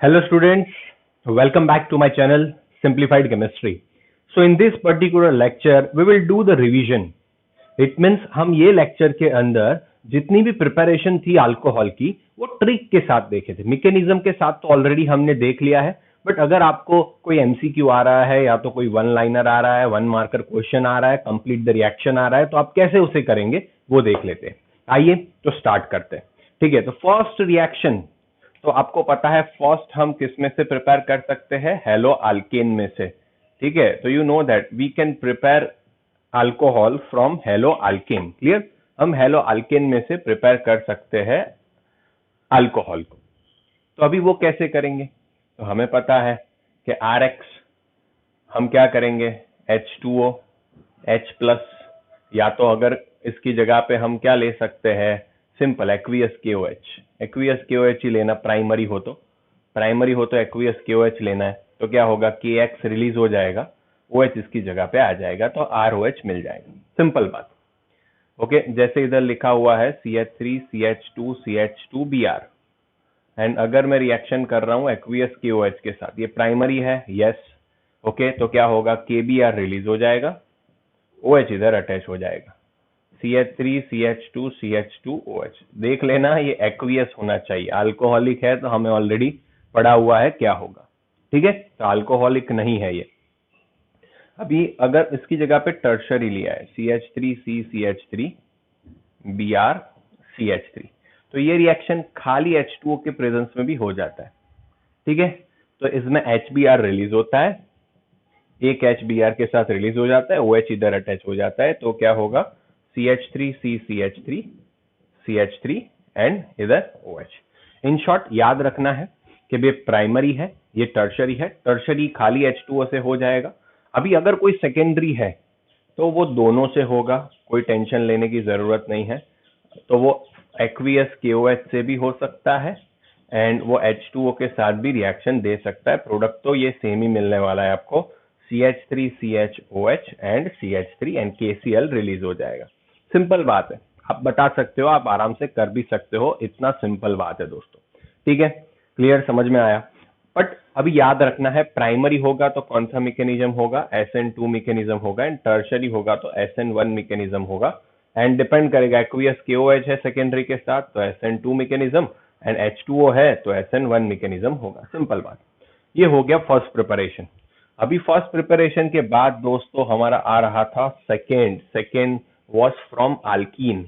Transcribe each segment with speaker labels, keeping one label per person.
Speaker 1: Hello students, welcome back to my channel Simplified Chemistry. So in this particular lecture we will do the revision. It means हम ये lecture के अंदर जितनी भी preparation थी alcohol की वो ट्रिक के साथ देखे थे. मैकेनिज्म के साथ तो ऑलरेडी हमने देख लिया है, बट अगर आपको कोई एमसीक्यू आ रहा है या तो कोई वन लाइनर आ रहा है, वन मार्कर क्वेश्चन आ रहा है, कंप्लीट द रिएक्शन आ रहा है, तो आप कैसे उसे करेंगे वो देख लेते हैं. आइए तो स्टार्ट करते हैं. ठीक है, तो फर्स्ट रिएक्शन तो आपको पता है फर्स्ट हम किस में से प्रिपेयर कर सकते हैं, हेलो अल्केन में से. ठीक है, तो you know that we can prepare alcohol from haloalkane. Clear, हम हेलो अल्केन में से प्रिपेयर कर सकते हैं अल्कोहल को. तो अभी वो कैसे करेंगे, तो हमें पता है कि RX हम क्या करेंगे, H2O H+, या तो अगर इसकी जगह पे हम क्या ले सकते हैं, simple aqueous KOH. Aqueous KOH ही लेना, प्राइमरी हो तो एक्वियस KOH लेना है. तो क्या होगा, KX रिलीज हो जाएगा, OH इसकी जगह पे आ जाएगा, तो ROH मिल जाएगा. सिंपल बात. ओके, जैसे इधर लिखा हुआ है CH3 CH2 CH2 Br, and अगर मैं रिएक्शन कर रहा हूं एक्वियस KOH के साथ, ये प्राइमरी है, यस. ओके, तो क्या होगा, KBr रिलीज हो जाएगा, OH इधर अटैच हो जाएगा, CH3 CH2 CH2OH. देख लेना ये एक्वियस होना चाहिए. अल्कोहलिक है तो हमें ऑलरेडी पढ़ा हुआ है क्या होगा. ठीक है, तो अल्कोहलिक नहीं है ये. अभी अगर इसकी जगह पे टर्शरी लिया है, CH3C CH3 Br CH3, तो ये रिएक्शन खाली H2O के प्रेजेंस में भी हो जाता है. ठीक है, तो इसमें HBr रिलीज होता है, एक HBr के साथ रिलीज हो जाता है, OH इधर अटैच हो जाता है, तो क्या होगा, CH3C CH3 CH3 एंड इधर OH. इन शॉर्ट याद रखना है कि ये प्राइमरी है, ये टर्शरी है. टर्शरी खाली H2O से हो जाएगा. अभी अगर कोई सेकेंडरी है तो वो दोनों से होगा, कोई टेंशन लेने की जरूरत नहीं है. तो वो एक्वियस KOH से भी हो सकता है एंड वो H2O के साथ भी रिएक्शन दे सकता है. प्रोडक्ट तो ये सेम ही मिलने वाला है आपको, CH3 CHOH and CH3 and KCl release हो जाएगा. सिंपल बात है, आप बता सकते हो, आप आराम से कर भी सकते हो, इतना सिंपल बात है दोस्तों. ठीक है, क्लियर, समझ में आया. बट अभी याद रखना है, प्राइमरी होगा तो कौन सा मैकेनिज्म होगा, SN2 मैकेनिज्म होगा, एंड टर्शरी होगा तो SN1 मैकेनिज्म होगा. एंड डिपेंड करेगा, एक्वियस KOH है सेकेंडरी के साथ तो SN2 मैकेनिज्म, एंड H2O है तो SN1 मैकेनिज्म होगा. सिंपल बात. ये हो गया फर्स्ट प्रिपरेशन. अभी फर्स्ट प्रिपरेशन के बाद दोस्तों हमारा आ रहा था सेकेंड वॉज फ्रॉम अल्कीन.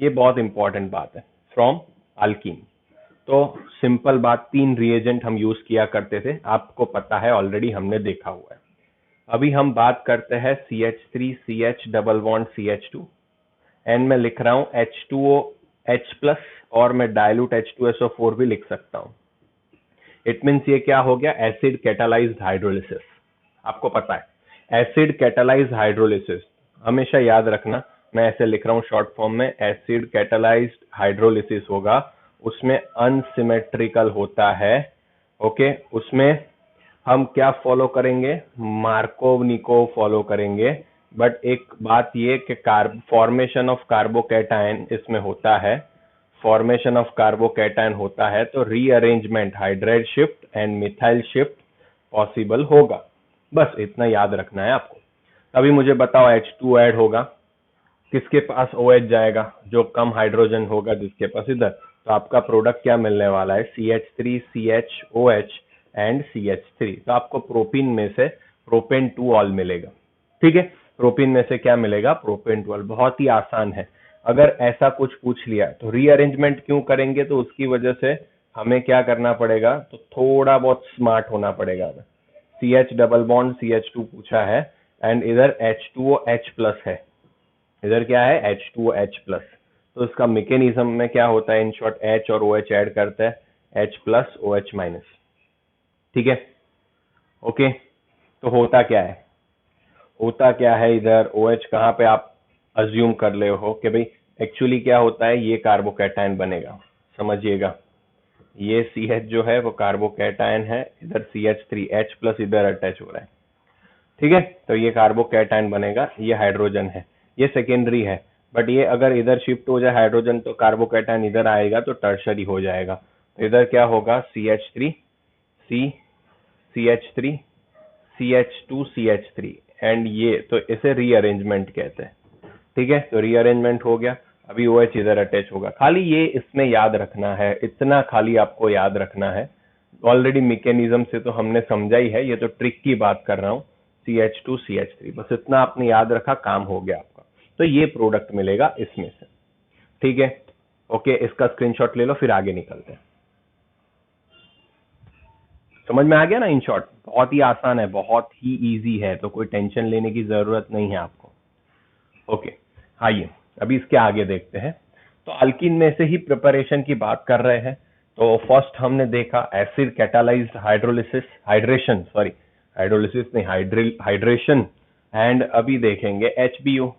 Speaker 1: ये बहुत इंपॉर्टेंट बात है, फ्रॉम अल्कीन. तो सिंपल बात, 3 रिएजेंट हम यूज किया करते थे, आपको पता है ऑलरेडी, हमने देखा हुआ है. अभी हम बात करते हैं CH3 CH double bond CH2, and मैं लिख रहा हूं H2O H+, और मैं डाइल्यूट H2SO4 भी लिख सकता हूं. इट मीन्स ये क्या हो गया, एसिड कैटालाइज्ड हाइड्रोलिसिस. आपको पता है एसिड कैटालाइज्ड हाइड्रोलिसिस, हमेशा याद रखना, मैं ऐसे लिख रहा हूं शॉर्ट फॉर्म में, एसिड कैटालाइज्ड हाइड्रोलिसिस होगा, उसमें अनसिमेट्रिकल होता है. ओके, उसमें हम क्या फॉलो करेंगे, मार्कोव-निकोव फॉलो करेंगे. बट एक बात ये कि फॉर्मेशन ऑफ कार्बोकैटायन इसमें होता है, फॉर्मेशन ऑफ कार्बोकैटायन होता है, तो rearrangement, hydride shift and methyl shift possible होगा. बस इतना याद रखना है आपको. अभी मुझे बताओ, H2 ऐड होगा, किसके पास OH जाएगा, जो कम हाइड्रोजन होगा जिसके पास इधर, तो आपका प्रोडक्ट क्या मिलने वाला है, CH3 CHOH एंड CH3. तो आपको प्रोपीन में से प्रोपेन 2 ऑल मिलेगा. ठीक है, प्रोपीन में से क्या मिलेगा, प्रोपेन 2 ऑल. बहुत ही आसान है. अगर ऐसा कुछ पूछ लिया तो रीअरेंजमेंट क्यों करेंगे, तो उसकी वजह से हमें क्या करना पड़ेगा, तो थोड़ा बहुत स्मार्ट होना पड़ेगा. CH डबल बॉन्ड CH2 पूछा है, एंड इधर H2O H+ है, इधर क्या है, H2O H+. तो इसका मैकेनिज्म में क्या होता है, इन शॉर्ट H और OH ऐड करते हैं, H+ OH-. ठीक है, ओके. तो होता क्या है इधर, OH कहाँ पे आप अज्यूम कर ले हो कि भाई एक्चुअली क्या होता है, ये कार्बोकैटायन बनेगा. समझिएगा, ये CH जो है वो कार्बोकैटायन है, इधर CH3 H+ इधर अटैच हो रहा है. ठीक है, तो ये कार्बोकैटायन बनेगा, ये हाइड्रोजन है, ये सेकेंडरी है. बट ये अगर इधर शिफ्ट हो जाए हाइड्रोजन तो कार्बोकैटायन इधर आएगा तो टर्शरी हो जाएगा. तो इधर क्या होगा, CH3 CH3 CH2 CH3 and ये तो इसे रीअरेंजमेंट कहते हैं। ठीक है, तो रीअरेंजमेंट हो गया। अभी OH इधर अटैच होगा, खाली ये इसमें याद रखना है, इतना खाली आपको याद रखना है। ऑलरेडी मैकेनिज्म से तो हमने समझा ही है, ये तो ट्रिक की बात कर रहा हूँ। CH2 CH3 बस इतना आपने याद रखा, काम हो गया आपका। तो ये प्रोडक्ट मिलेगा इसमें से। ठीक है, ओके, इसका स्क्रीनशॉट ले लो, फिर आगे निकलते हैं। समझ में आ गया ना? इन शॉर्ट बहुत ही आसान है, बहुत ही इजी है, तो कोई टेंशन लेने की जरूरत नहीं है आपको। ओके, आइए अभी इसके आगे देखते हैं। तो अल्कीन में से ही प्रिपरेशन की बात कर रहे हैं। तो फर्स्ट हमने देखा एसिड कैटालाइज्ड हाइड्रोलिसिस, हाइड्रोलिसिस नहीं, हाइड्रेशन। एंड अभी देखेंगे HBO,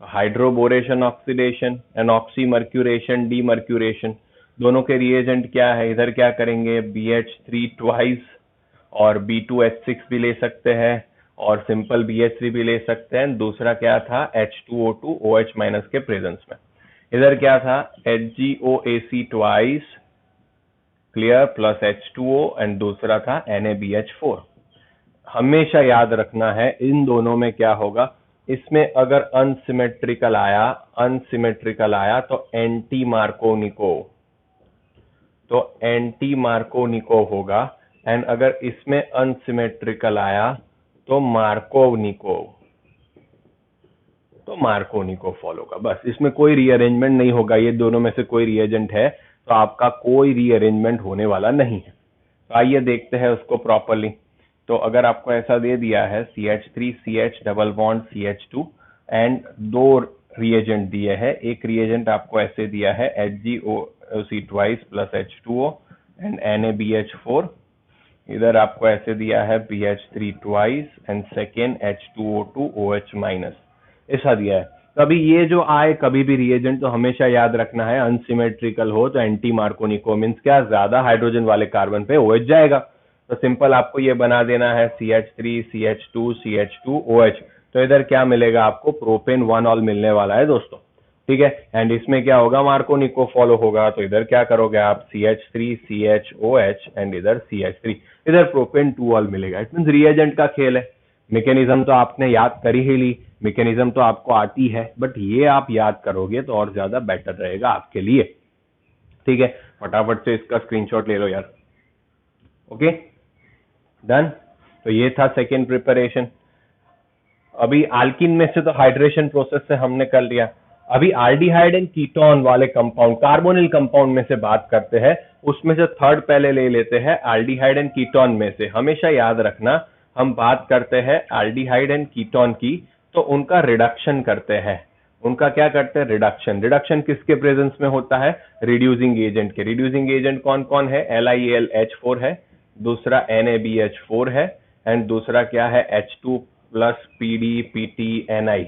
Speaker 1: हाइड्रोबोरेशन ऑक्सीडेशन, एनॉक्सीमर्क्यूरेशन, डीमर्क्यूरेशन। दोनों के रिएजेंट क्या है? इधर क्या करेंगे? BH3 ट्वाइस और B2H6 भी ले सकते हैं और सिंपल BH3 भी ले सकते हैं। दूसरा क्या था? H2O2 OH माइनस के प्रेजेंस में। इधर क्या था? HgOAc twice, clear, plus H2O and दूसरा था NaBH4। हमेशा याद रखना है इन दोनों में क्या होगा। इसमें अगर अनसिमेट्रिकल आया तो एंटी मार्कोनिको होगा। एंड अगर इसमें अनसिमेट्रिकल आया तो मार्कोनिको फॉलो होगा। बस इसमें कोई रीअरेंजमेंट नहीं होगा। ये दोनों में से कोई रिएजेंट है तो आपका कोई रीअरेंजमेंट होने वाला नहीं है। तो आइए देखते हैं उसको प्रॉपरली। तो अगर आपको ऐसा दे दिया है CH3 CH double bond CH2 and दो रिएजेंट दिए हैं, एक रिएजेंट आपको ऐसे दिया है HgOC twice plus H2O and NaBH4, इधर आपको ऐसे दिया है BH3 twice and second H2O2 OH minus, ऐसा दिया है। तो अभी ये जो आए कभी भी रिएजेंट तो हमेशा याद रखना है अनसिमेट्रिकल हो तो एंटी मार्कोनिको मीन्स क्या, ज्यादा हाइड्रोजन वाले कार्बन पे OH जाएगा। तो सिंपल आपको ये बना देना है CH3 CH2 CH2 OH। तो इधर क्या मिलेगा आपको? प्रोपेन 1 ऑल मिलने वाला है दोस्तों। ठीक है, एंड इसमें क्या होगा? मार्कोनिको फॉलो होगा। तो इधर क्या करोगे आप? CH3 CHOH एंड इधर CH3, इधर प्रोपेन 2 ऑल मिलेगा। इट मींस रिएजेंट का खेल है। मैकेनिज्म तो आपने याद कर ही ली, मैकेनिज्म तो आपको आती है, बट ये आप याद करोगे तो और ज्यादा बेटर रहेगा आपके लिए। ठीक है, फटाफट से इसका स्क्रीनशॉट ले लो यार। Okay, done. तो ये था सेकेंड प्रिपरेशन। अभी अल्कीन में से तो हाइड्रेशन प्रोसेस से हमने कर लिया। अभी आल्डिहाइड एंड कीटोन वाले कंपाउंड, कार्बोनिल कंपाउंड में से बात करते हैं। उसमें से थर्ड पहले ले लेते हैं आल्डिहाइड एंड कीटोन में से। हमेशा याद रखना हम बात करते हैं आल्डिहाइड एंड कीटोन की तो उनका रिडक्शन करते हैं। उनका क्या करते हैं? रिडक्शन। रिडक्शन किसके प्रेजेंस में होता है? रिड्यूसिंग एजेंट के। रिड्यूसिंग एजेंट कौन कौन है? LiAlH4 है, दूसरा NaBH4 है एंड दूसरा क्या है? H2 plus PDPTNI।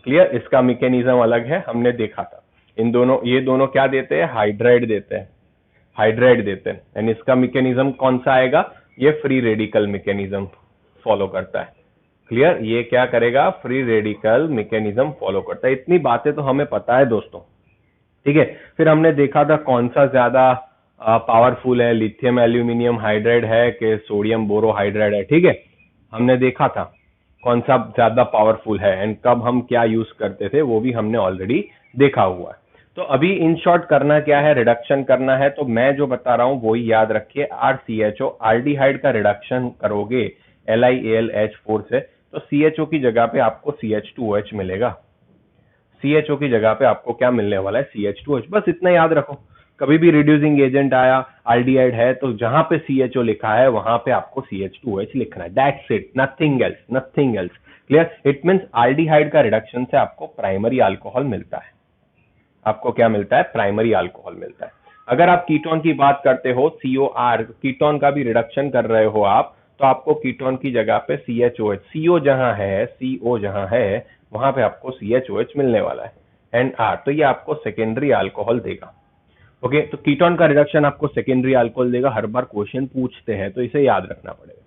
Speaker 1: क्लियर? इसका मैकेनिज्म अलग है, हमने देखा था। इन दोनों, ये दोनों क्या देते हैं? हाइड्राइड देते हैं एंड इसका मैकेनिज्म कौन सा आएगा? ये फ्री रेडिकल मैकेनिज्म फॉलो करता है। क्लियर? ये क्या करेगा? फ्री रेडिकल मैकेनिज्म फॉलो करता है। इतनी बातें तो हमें पता है दोस्तों। ठीक है, फिर हमने देखा था कौन सा ज्यादा पावरफुल है, लिथियम एल्यूमिनियम हाइड्राइड है कि सोडियम बोरोहाइड्राइड है। ठीक है, हमने देखा था कौन सा ज्यादा पावरफुल है एंड कब हम क्या यूज करते थे, वो भी हमने ऑलरेडी देखा हुआ है। तो अभी इन शॉर्ट करना क्या है? रिडक्शन करना है। तो मैं जो बता रहा हूं वो ही याद रखिए। RCHO, आल्डिहाइड का रिडक्शन करोगे LiAlH4 से तो CHO की जगह पे आपको CH2OH मिलेगा। CHO की जगह पे आपको क्या मिलने वाला है? CH2OH। बस इतना याद रखो। कभी भी रिड्यूसिंग एजेंट आया, आल्डिहाइड है, तो जहां पे CHO लिखा है वहां पे आपको CH2OH लिखना है। That's it, nothing else. Clear? It means aldehyde का रिडक्शन से आपको प्राइमरी अल्कोहल मिलता है। आपको क्या मिलता है? प्राइमरी अल्कोहल मिलता है। अगर आप कीटोन की बात करते हो, COR, कीटोन का भी रिडक्शन कर रहे हो आप, तो आपको कीटोन की जगह पे CHOH, CO जहां है वहां पे आपको CHOH मिलने वाला है एंड R, तो ये आपको सेकेंडरी अल्कोहल देगा। ओके, तो कीटोन का रिडक्शन आपको सेकेंडरी अल्कोहल देगा। हर बार क्वेश्चन पूछते हैं तो इसे याद रखना पड़ेगा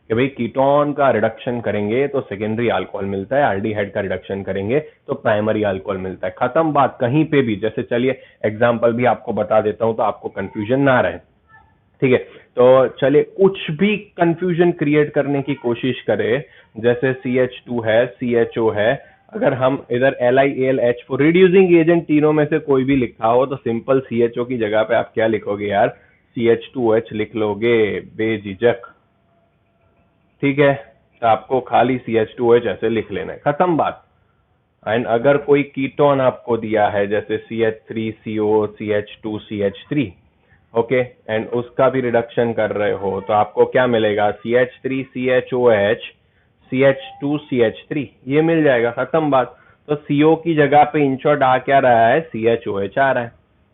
Speaker 1: कि भाई कीटोन का रिडक्शन करेंगे तो सेकेंडरी अल्कोहल मिलता है, आल्डिहाइड का रिडक्शन करेंगे तो प्राइमरी अल्कोहल मिलता है। खत्म बात। कहीं पे भी, जैसे चलिए एग्जांपल भी आपको बता देता हूं तो आपको कंफ्यूजन ना रहे। ठीक है, तो चलिए कुछ भी कंफ्यूजन क्रिएट करने की कोशिश करें, जैसे CH2 है, CHO है, अगर हम इधर LiAlH4 रिड्यूसिंग एजेंट तीनों में से कोई भी लिखा हो तो सिंपल CHO की जगह पे आप क्या लिखोगे यार, CH2H लिख लोगे बेझिझक। ठीक है, तो आपको खाली CH2H ऐसे लिख लेना है, खत्म बात। एंड अगर कोई कीटोन आपको दिया है जैसे CH3CO CH2CH3, ओके, एंड उसका भी रिडक्शन कर रहे हो तो आपको क्या मिलेगा, CH3CHOH CH2CH3, ये मिल जाएगा, खत्म बात। तो CO की जगह पे इन शॉर्ट आ क्या रहा है, CHOH आ रहा है,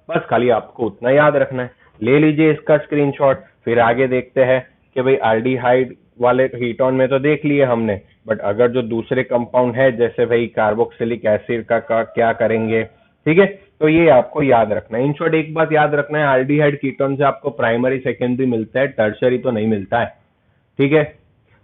Speaker 1: बस खाली आपको उतना याद रखना है। ले लीजिए इसका स्क्रीनशॉट, फिर आगे देखते हैं कि भाई आल्डिहाइड वाले कीटोन में तो देख लिए हमने, बट अगर जो दूसरे कंपाउंड है जैसे भाई कार्बोक्सिलिक एसिड का क्या करेंगे। ठीक है, तो ये आपको याद रखना है। इन शॉर्ट एक बात याद रखना है, आल्डिहाइड कीटोन से आपको प्राइमरी सेकेंडरी मिलता है, टर्शरी तो नहीं मिलता है। ठीक है,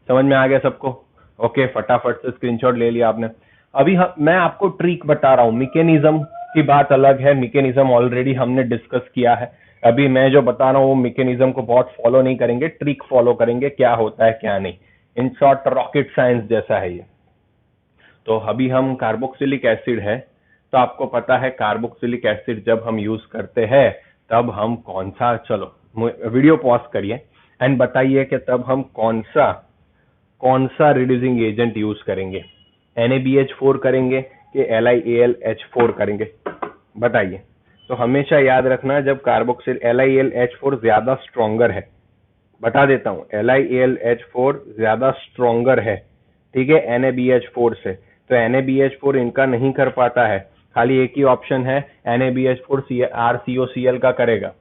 Speaker 1: समझ में आ गया सबको? ओके, फटाफट से स्क्रीनशॉट ले लिया आपने। अभी मैं आपको ट्रिक बता रहा हूँ, मैकेनिज्म की बात अलग है, मैकेनिज्म ऑलरेडी हमने डिस्कस किया है। अभी मैं जो बता रहा हूँ वो मैकेनिज्म को बहुत फॉलो नहीं करेंगे, ट्रिक फॉलो करेंगे, क्या होता है क्या नहीं। इन शॉर्ट रॉकेट साइंस जैसा है ये। तो अभी हम कार्बोक्सिलिक एसिड है, तो आपको पता है कार्बोक्सिलिक एसिड जब हम यूज करते हैं तब हम कौन सा, चलो वीडियो पॉज करिए एंड बताइए कि तब हम कौन सा रिड्यूसिंग एजेंट यूज करेंगे, NaBH4 करेंगे कि LiAlH4 करेंगे, बताइए। तो हमेशा याद रखना, जब कार्बोक्सिल LiAlH4 ज्यादा स्ट्रॉन्गर है, बता देता हूं, LiAlH4 ज्यादा स्ट्रॉन्गर है, ठीक है, NaBH4 से। तो NaBH4 इनका नहीं कर पाता है, खाली एक ही ऑप्शन है, NaBH4 RCOCl का करेगा,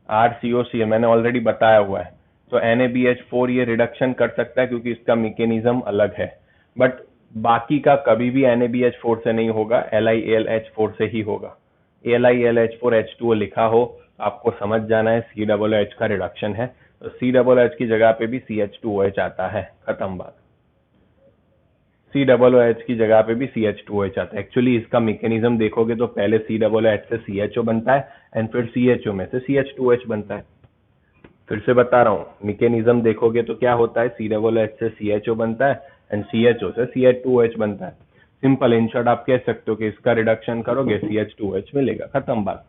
Speaker 1: RCOCl मैंने ऑलरेडी बताया हुआ है। तो NaBH4 ये रिडक्शन कर सकता है क्योंकि इसका मैकेनिज्म अलग है, बट बाकी का कभी भी NaBH4 से नहीं होगा, LiAlH4 से ही होगा। LiAlH4 H2O लिखा हो, आपको समझ जाना है COOH का रिडक्शन है, तो COOH की जगह पे भी CH2OH आता है, खत्म बात। COOH की जगह पे भी CH2OH आता है। एक्चुअली इसका मैकेनिज्म देखोगे तो पहले COOH से CHO बनता है एंड फिर CHO में से CH2OH बनता है। फिर से बता रहा हूँ, मैकेनिज्म देखोगे तो क्या होता है, COOH से CHO बनता है एंड CHO से CH2OH बनता है। सिंपल, इन शॉर्ट आप कह सकते हो कि इसका रिडक्शन करोगे CH2OH मिलेगा, खत्म बात।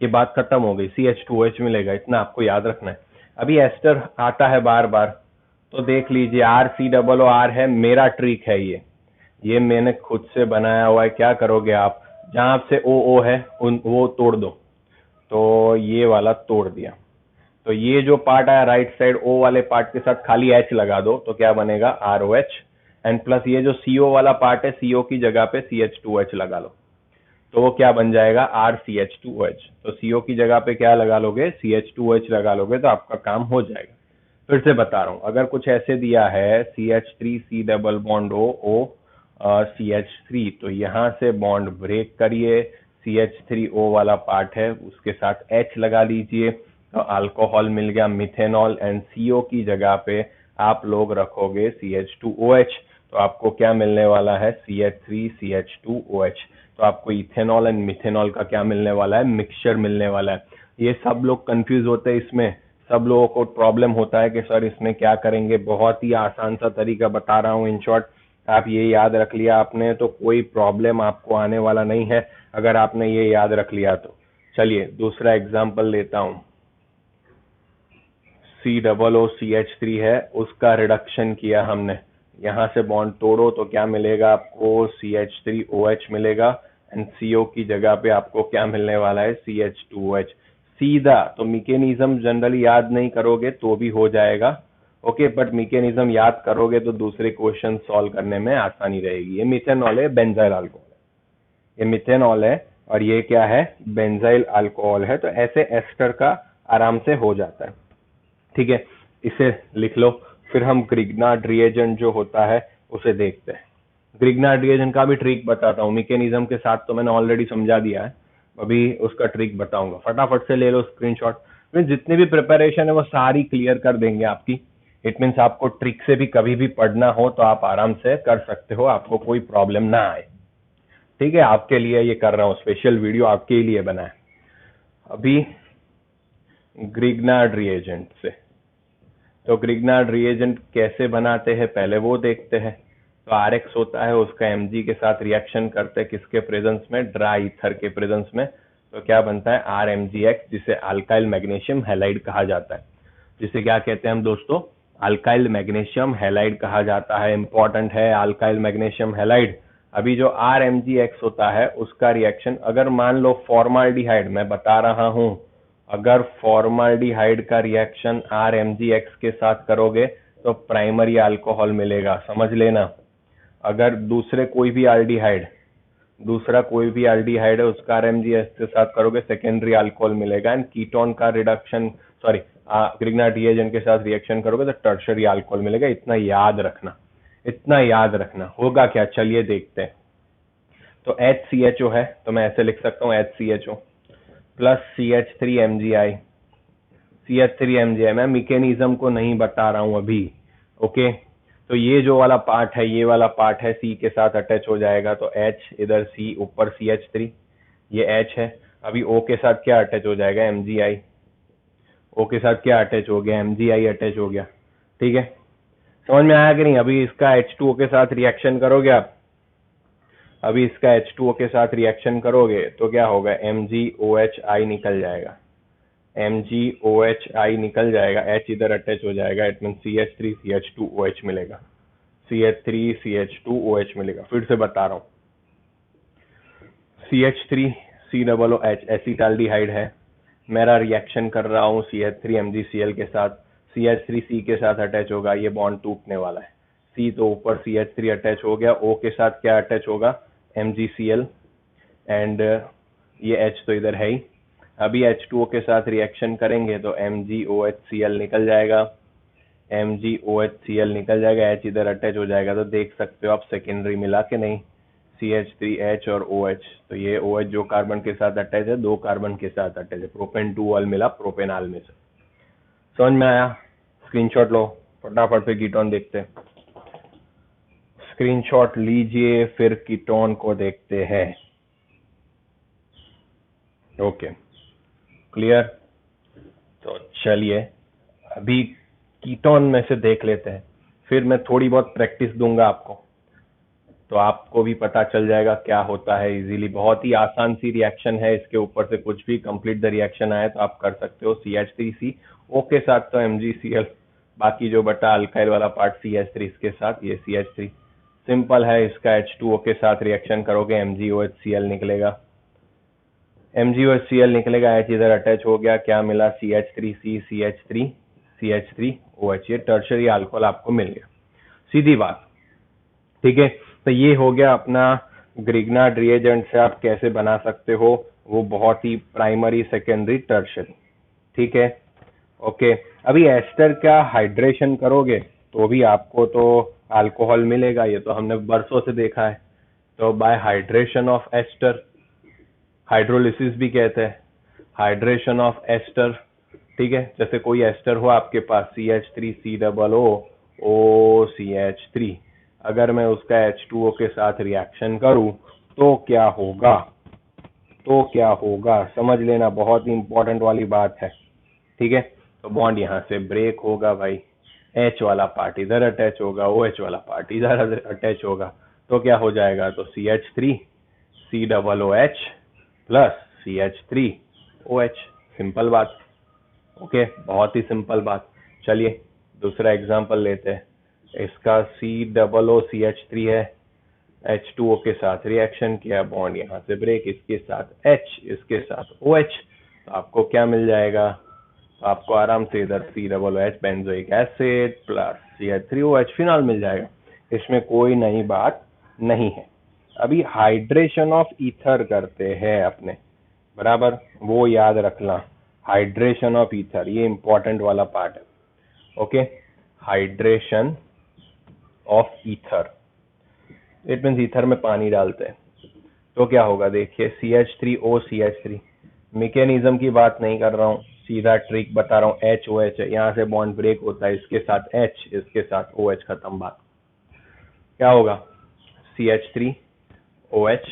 Speaker 1: ये बात खत्म हो गई, CH2OH मिलेगा, इतना आपको याद रखना है। अभी एस्टर आता है बार बार, तो देख लीजिए RCOOR है, मेरा ट्रिक है ये मैंने खुद से बनाया हुआ है। क्या करोगे आप, जहां से OO है वो तोड़ दो, तो ये वाला तोड़ दिया, तो ये जो पार्ट आया राइट साइड O वाले पार्ट के साथ खाली H लगा दो, तो क्या बनेगा ROH, एंड प्लस ये जो CO वाला पार्ट है, CO की जगह पे CH2H लगा लो, तो वो क्या बन जाएगा RCH2OH। तो CO की जगह पे क्या लगा लोगे, CH2OH लगा लोगे, तो आपका काम हो जाएगा। फिर से बता रहा हूँ, अगर कुछ ऐसे दिया है CH3C double bond O CH3, तो यहाँ से बॉन्ड ब्रेक करिए, CH3O वाला पार्ट है उसके साथ H लगा लीजिए, तो अल्कोहल मिल गया मिथेनॉल, एंड CO की जगह पे आप लोग रखोगे CH2OH, तो आपको क्या मिलने वाला है, CH3CH2OH। तो आपको इथेनॉल एंड मिथेनॉल का क्या मिलने वाला है, मिक्सचर मिलने वाला है। ये सब लोग कंफ्यूज होते हैं इसमें, सब लोगों को प्रॉब्लम होता है कि सर इसमें क्या करेंगे। बहुत ही आसान सा तरीका बता रहा हूँ, इन शॉर्ट आप ये याद रख लिया आपने तो कोई प्रॉब्लम आपको आने वाला नहीं है, अगर आपने ये याद रख लिया तो। चलिए दूसरा एग्जांपल लेता हूँ, COOCH3 है, उसका रिडक्शन किया हमने, यहाँ से बॉन्ड तोड़ो तो क्या मिलेगा आपको, CH3OH मिलेगा, एंड CO की जगह पे आपको क्या मिलने वाला है, CH2OH सीधा। तो मैकेनिज्म जनरली याद नहीं करोगे तो भी हो जाएगा, ओके, बट मैकेनिज्म याद करोगे तो दूसरे क्वेश्चन सॉल्व करने में आसानी रहेगी। ये मिथेनॉल है, बेंजाइल अल्कोहल, ये मिथेनॉल है और ये क्या है, बेंजाइल अल्कोहल है। तो ऐसे एस्टर का आराम से हो जाता है, ठीक है, इसे लिख लो। फिर हम ग्रिग्नार्ड रिएजेंट जो होता है उसे देखते हैं। ग्रिग्नार्ड रिएजेंट का भी ट्रिक बताता हूँ, मैकेनिज्म के साथ तो मैंने ऑलरेडी समझा दिया है, अभी उसका ट्रिक बताऊंगा, फटाफट से ले लो स्क्रीनशॉट। जितनी भी प्रिपरेशन है वो सारी क्लियर कर देंगे आपकी। इट मीन्स आपको ट्रिक से भी कभी भी पढ़ना हो तो आप आराम से कर सकते हो, आपको कोई प्रॉब्लम ना आए, ठीक है। आपके लिए ये कर रहा हूँ, स्पेशल वीडियो आपके लिए बना है। अभी ग्रिग्नार्ड रिएजेंट से। तो ग्रिग्नार्ड रिएजेंट कैसे बनाते हैं पहले वो देखते हैं। तो Rx होता है, उसका Mg के साथ रिएक्शन करते हैं किसके प्रेजेंस में, ड्राई ईथर के प्रेजेंस में। तो क्या बनता है RMgX, जिसे अल्काइल मैग्नीशियम हैलाइड कहा जाता है। जिसे क्या कहते हैं हम दोस्तों, अल्काइल मैग्नीशियम हैलाइड कहा जाता है। इंपॉर्टेंट है अल्काइल मैग्नीशियम हैलाइड। अभी जो RMgX होता है उसका रिएक्शन, अगर मान लो फॉर्माल्डिहाइड, मैं बता रहा हूं, अगर फॉर्माल्डिहाइड का रिएक्शन RMgX के साथ करोगे तो प्राइमरी अल्कोहल मिलेगा, समझ लेना। अगर दूसरा कोई भी एल्डिहाइड है उसका RMgX के साथ करोगे सेकेंडरी अल्कोहल मिलेगा। एंड कीटोन का रिडक्शन, सॉरी, ग्रिग्नार्ड रिएजेंट के साथ रिएक्शन करोगे तो टर्शरी अल्कोहल मिलेगा। इतना याद रखना होगा क्या, चलिए देखते हैं। तो HCHO है, तो मैं ऐसे लिख सकता हूँ HCHO प्लस CH3MgI। CH3MgI, मैं मैकेनिज्म को नहीं बता रहा हूं अभी। ओके, तो ये जो वाला पार्ट है, ये वाला पार्ट है, C के साथ अटैच हो जाएगा तो H, इधर C, ऊपर CH3, ये H है। अभी O के साथ क्या अटैच हो जाएगा, MgI। O के साथ क्या अटैच हो गया, MgI अटैच हो गया। ठीक है, समझ में आया कि नहीं। अभी इसका H2O के साथ रिएक्शन करोगे आप, अभी इसका H2O के साथ रिएक्शन करोगे तो क्या होगा, MgOHI निकल जाएगा, MgOHI निकल जाएगा, H इधर अटैच हो जाएगा, इट मीन CH3CH2OH मिलेगा, CH3CH2OH मिलेगा। फिर से बता रहा हूँ, CH3COOH एसिटाल्डिहाइड है, मेरा रिएक्शन कर रहा हूँ CH3MgCl के साथ, CH3C के साथ अटैच होगा, ये बॉन्ड टूटने वाला है। C तो ऊपर CH3 अटैच हो गया, O के साथ क्या अटैच होगा, MgCl, एंड ये H तो इधर है ही। अभी H2O के साथ रिएक्शन करेंगे तो MgOHCl निकल जाएगा, MgOHCl निकल जाएगा, H इधर अटैच हो जाएगा। तो देख सकते हो आप सेकेंडरी मिला के नहीं, CH3H और OH। तो ये OH जो कार्बन के साथ अटैच है, 2 कार्बन के साथ अटैच है, प्रोपेन 2 मिला प्रोपेनाल में से। समझ में आया। स्क्रीनशॉट लो फटाफट, फिर कीटोन देखते हैं। स्क्रीनशॉट लीजिए, फिर कीटोन को देखते हैं। Okay, clear. तो चलिए अभी कीटोन में से देख लेते हैं, फिर मैं थोड़ी बहुत प्रैक्टिस दूंगा आपको, तो आपको भी पता चल जाएगा क्या होता है इजीली। बहुत ही आसान सी रिएक्शन है, इसके ऊपर से कुछ भी कंप्लीट द रिएक्शन आए तो आप कर सकते हो। CH3C O के साथ तो MgCl, बाकी जो बटा अल्काइल वाला पार्ट CH3 इसके साथ, ये CH3 सिंपल है। इसका H2O के साथ रिएक्शन करोगे MgOHCl निकलेगा, MgOHCl निकलेगा, H इधर अटैच हो गया, क्या मिला, CH3C CH3OH, ये टर्शरी अल्कोहल आपको मिल गया, सीधी बात। ठीक है, तो ये हो गया अपना ग्रिग्नार्ड रिएजेंट से आप कैसे बना सकते हो, वो बहुत ही प्राइमरी सेकेंडरी टर्शरी। ठीक है, ओके। अभी एस्टर का हाइड्रेशन करोगे तो भी आपको तो अल्कोहल मिलेगा, ये तो हमने बरसों से देखा है। तो by hydration of ester, hydrolysis भी कहते हैं, हाइड्रेशन ऑफ एस्टर। ठीक है, जैसे कोई एस्टर हो आपके पास CH3COOCH3, अगर मैं उसका H2O के साथ रिएक्शन करूं तो क्या होगा, समझ लेना, बहुत ही इंपॉर्टेंट वाली बात है। ठीक है, तो बॉन्ड यहाँ से ब्रेक होगा भाई, H वाला पार्ट इधर अटैच होगा, OH वाला पार्ट इधर अटैच होगा, तो क्या हो जाएगा, तो CH3COOH प्लस CH3OH। सिंपल बात। ओके, बहुत ही सिंपल बात। चलिए दूसरा एग्जांपल लेते हैं। इसका COOCH3 है, H2O के साथ रिएक्शन किया, बॉन्ड यहाँ से ब्रेक, इसके साथ H, इसके साथ OH, तो आपको क्या मिल जाएगा, तो आपको आराम से इधर COOH benzoic acid plus CH3OH phenol मिल जाएगा। इसमें कोई नई बात नहीं है। अभी हाइड्रेशन ऑफ ईथर करते हैं अपने, बराबर, वो याद रखना, हाइड्रेशन ऑफ ईथर, ये इंपॉर्टेंट वाला पार्ट है। Okay, hydration of ether, it means ether में पानी डालते हैं तो क्या होगा, देखिए CH3OCH3, मैकेनिज्म की बात नहीं कर रहा हूँ, सीधा ट्रिक बता रहा हूँ, HOH है, यहाँ से बॉन्ड ब्रेक होता है, इसके साथ H, इसके साथ OH, खत्म बात। क्या होगा, CH3OH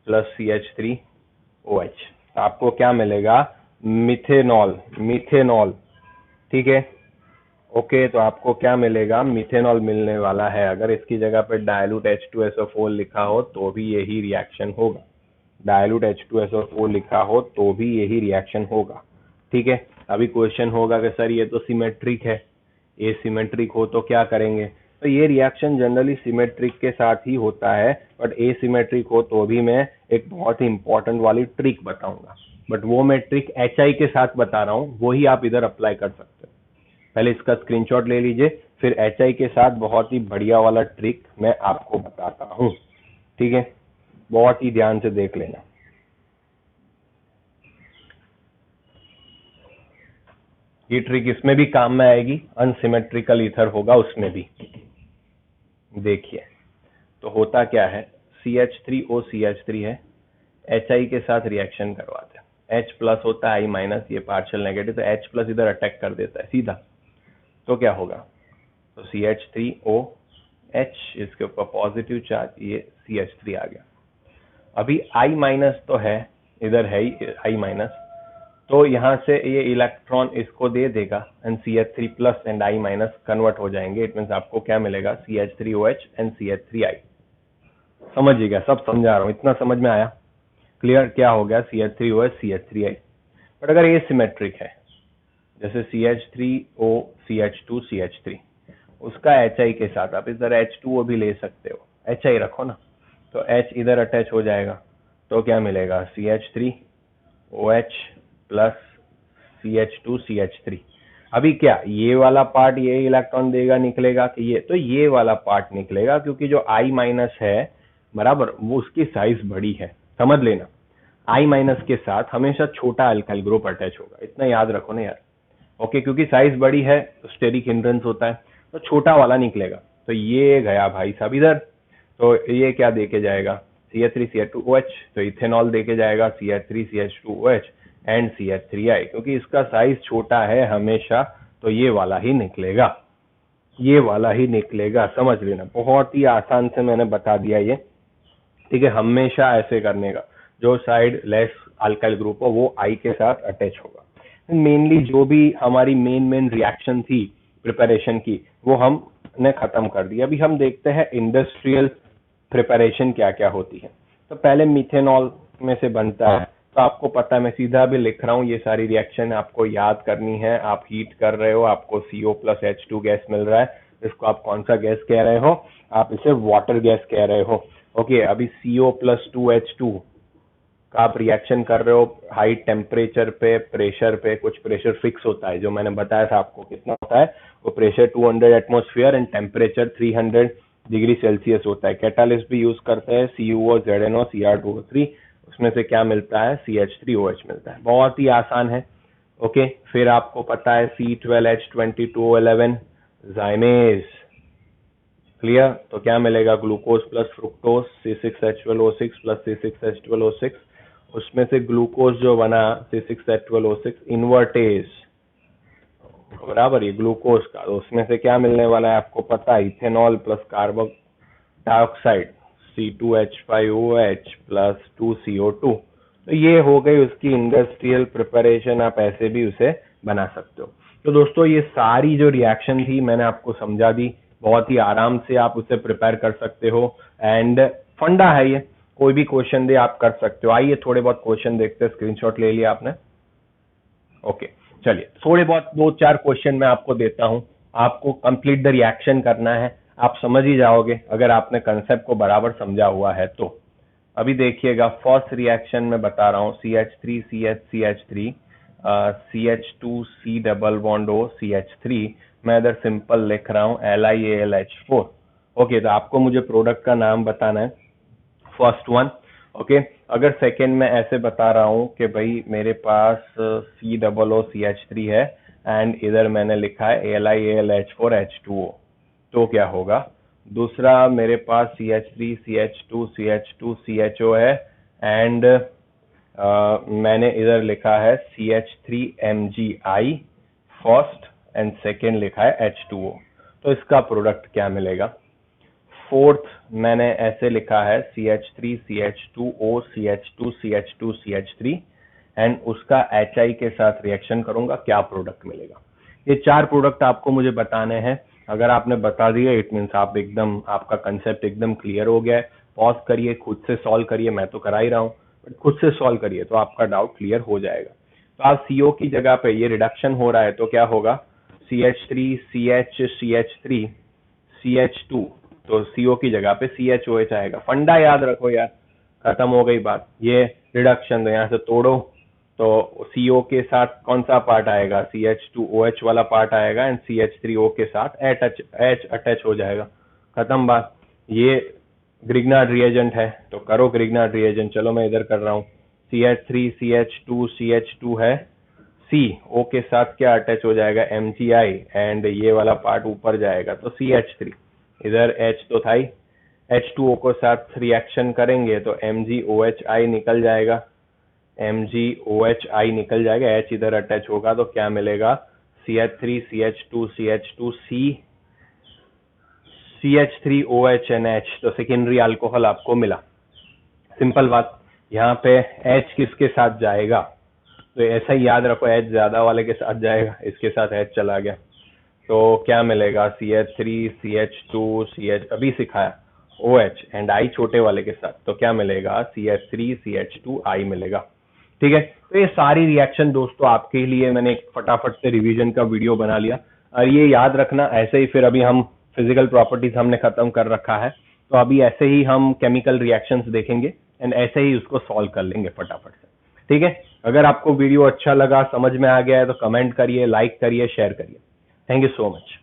Speaker 1: प्लस CH3OH, आपको क्या मिलेगा, मिथेनॉल, मिथेनॉल, ठीक है। ओके, तो आपको क्या मिलेगा, मिथेनॉल मिलने वाला है। अगर इसकी जगह पे डायलूट H2SO4 लिखा हो तो भी यही रिएक्शन होगा, डायलूट H2SO4 लिखा हो तो भी यही रिएक्शन होगा, ठीक है। अभी क्वेश्चन होगा कि सर ये तो सिमेट्रिक है, ये सिमेट्रिक हो तो क्या करेंगे। तो ये रिएक्शन जनरली सिमेट्रिक के साथ ही होता है, बट एसिमेट्रिक हो तो भी मैं एक बहुत ही इंपॉर्टेंट वाली ट्रिक बताऊंगा, बट वो मैं ट्रिक HI के साथ बता रहा हूँ, वही आप इधर अप्लाई कर सकते हो। पहले इसका स्क्रीनशॉट ले लीजिए, फिर HI के साथ बहुत ही बढ़िया वाला ट्रिक मैं आपको बताता हूँ, ठीक है। बहुत ही ध्यान से देख लेना। ये ट्रिक इसमें भी काम में आएगी, अनसिमेट्रिकल ईथर होगा उसमें भी। देखिए, तो होता क्या है, CH3OCH3 है, HI के साथ रिएक्शन करवाते हैं, H प्लस होता है, I माइनस, ये पार्शियल नेगेटिव, तो H प्लस इधर अटैक कर देता है सीधा, तो क्या होगा, तो CH3OH, इसके ऊपर पॉजिटिव चार्ज, ये CH3 आ गया। अभी I माइनस तो है, इधर है ही I माइनस, तो यहाँ से ये इलेक्ट्रॉन इसको दे देगा and CH3 plus and I minus convert हो जाएंगे। इट मीन्स आपको क्या मिलेगा, CH3OH एंड CH3I। समझिएगा, सब समझा रहा हूँ, इतना समझ में आया, क्लियर। क्या हो गया, CH3OH CH3I। बट अगर ये सिमेट्रिक है, जैसे CH3O CH2 CH3, उसका HI के साथ आप इधर H2O भी ले सकते हो, HI रखो ना, तो H इधर अटैच हो जाएगा, तो क्या मिलेगा, CH3OH प्लस CH2 CH3। अभी क्या ये वाला पार्ट ये इलेक्ट्रॉन देगा, निकलेगा कि ये, तो ये वाला पार्ट निकलेगा, क्योंकि जो I माइनस है बराबर, वो उसकी साइज बड़ी है, समझ लेना। I माइनस के साथ हमेशा छोटा अल्काइल ग्रुप अटैच होगा, इतना याद रखो ना यार, ओके। क्योंकि साइज बड़ी है तो स्टेरिक हिंड्रेंस होता है, तो छोटा वाला निकलेगा। तो ये गया भाई साहब इधर, तो ये क्या देके जाएगा, CH3CH2OH, तो इथेनॉल देके जाएगा CH3CH2OH एंड CH3I, क्योंकि इसका साइज छोटा है हमेशा, तो ये वाला ही निकलेगा, ये वाला ही निकलेगा, समझ लेना। बहुत ही आसान से मैंने बता दिया ये, ठीक है। हमेशा ऐसे करने का, जो साइड लेस अल्काइल ग्रुप हो वो I के साथ अटैच होगा। मेनली जो भी हमारी मेन रिएक्शन थी प्रिपरेशन की, वो हमने खत्म कर दी। अभी हम देखते हैं इंडस्ट्रियल प्रिपरेशन क्या क्या होती है। तो पहले मिथेनॉल में से बनता है, तो आपको पता है, मैं सीधा भी लिख रहा हूँ, ये सारी रिएक्शन आपको याद करनी है। आप हीट कर रहे हो, आपको CO प्लस H2 गैस मिल रहा है, इसको आप कौन सा गैस कह रहे हो, आप इसे वाटर गैस कह रहे हो, ओके। अभी CO प्लस 2H2 का आप रिएक्शन कर रहे हो हाई टेम्परेचर पे, प्रेशर पे, कुछ प्रेशर फिक्स होता है, जो मैंने बताया था आपको कितना होता है, वो pressure 200 atmosphere and temperature 300 degree Celsius होता है। कैटालिस्ट भी यूज करते हैं, CuO ZnO Cr2O3, उसमें से क्या मिलता है, CH3OH मिलता है। बहुत ही आसान है, ओके। फिर आपको पता है C12H22O11 जाइमेज, क्लियर। तो क्या मिलेगा, glucose plus fructose, C6H12O6 plus C6H12O6, उसमें से ग्लूकोज जो बना C6H12O6 इन्वर्टेज, बराबर, ये ग्लूकोज का, तो उसमें से क्या मिलने वाला है आपको पता है, ethanol plus carbon dioxide C2H5OH plus 2CO2। तो ये हो गई उसकी इंडस्ट्रियल प्रिपरेशन, आप ऐसे भी उसे बना सकते हो। तो दोस्तों ये सारी जो रिएक्शन थी मैंने आपको समझा दी, बहुत ही आराम से आप उसे प्रिपेयर कर सकते हो, एंड फंडा है ये, कोई भी क्वेश्चन दे आप कर सकते हो। आइए थोड़े बहुत क्वेश्चन देखते हैं, स्क्रीनशॉट ले लिया आपने, ओके। चलिए थोड़े बहुत 2-4 क्वेश्चन मैं आपको देता हूं, आपको कंप्लीट द रिएक्शन करना है, आप समझ ही जाओगे अगर आपने कंसेप्ट को बराबर समझा हुआ है तो। अभी देखिएगा, फर्स्ट रिएक्शन में बता रहा हूँ, CH3CH3 CH2C double bond O CH3, मैं इधर सिंपल लिख रहा हूँ LiAlH4, ओके। तो आपको मुझे प्रोडक्ट का नाम बताना है, फर्स्ट वन, ओके। अगर सेकेंड में ऐसे बता रहा हूँ कि भाई मेरे पास COOCH3 है एंड इधर मैंने लिखा है LiAlH4H2O, तो क्या होगा, दूसरा मेरे पास CH3CH2CH2CHO है एंड मैंने इधर लिखा है CH3MgI, फर्स्ट एंड सेकेंड लिखा है H2O, तो इसका प्रोडक्ट क्या मिलेगा। फोर्थ मैंने ऐसे लिखा है CH3CH2O CH2CH2CH3 एंड उसका HI के साथ रिएक्शन करूंगा, क्या प्रोडक्ट मिलेगा। ये 4 प्रोडक्ट आपको मुझे बताने हैं। अगर आपने बता दिया इट मीन्स आप एकदम, आपका कंसेप्ट एकदम क्लियर हो गया है। पॉज करिए, खुद से सॉल्व करिए, मैं तो करा ही रहा हूँ, बट खुद से सॉल्व करिए तो आपका डाउट क्लियर हो जाएगा। तो आप CO की जगह पे ये रिडक्शन हो रहा है तो क्या होगा, CH3 CH CH3 CH2, तो CO की जगह पे CHOH आएगा। फंडा याद रखो यार, खत्म हो गई बात। ये रिडक्शन, तो यहाँ से तोड़ो तो CO के साथ कौन सा पार्ट आएगा, CH2OH वाला पार्ट आएगा एंड CH3O के साथ H अटैच हो जाएगा, खत्म बात। ये ग्रिग्नार्ड रिएजेंट है तो करो ग्रिग्नार्ड रिएजेंट। चलो मैं इधर कर रहा हूँ, CH3 CH2 CH2 है, CO के साथ क्या अटैच हो जाएगा, MgI, एंड ये वाला पार्ट ऊपर जाएगा तो CH3, इधर H तो था ही, H2O को साथ रिएक्शन करेंगे तो MgOHI निकल जाएगा, MgOHI निकल जाएगा, H इधर अटैच होगा तो क्या मिलेगा, CH3 CH2 CH2 CH3OH NH, तो सेकेंडरी अल्कोहल आपको मिला। सिंपल बात। यहाँ पे H किसके साथ जाएगा, तो ऐसा ही याद रखो, H ज्यादा वाले के साथ जाएगा, इसके साथ H चला गया तो क्या मिलेगा, CH3 CH2 CH अभी सिखाया OH एंड I छोटे वाले के साथ, तो क्या मिलेगा, CH3 CH2I मिलेगा। ठीक है, तो ये सारी रिएक्शन दोस्तों आपके लिए मैंने एक फटाफट से रिवीजन का वीडियो बना लिया, और ये याद रखना ऐसे ही। फिर अभी हम फिजिकल प्रॉपर्टीज हमने खत्म कर रखा है, तो अभी ऐसे ही हम केमिकल रिएक्शंस देखेंगे एंड ऐसे ही उसको सॉल्व कर लेंगे फटाफट से। ठीक है, अगर आपको वीडियो अच्छा लगा, समझ में आ गया है तो कमेंट करिए, लाइक करिए, शेयर करिए। Thank you so much.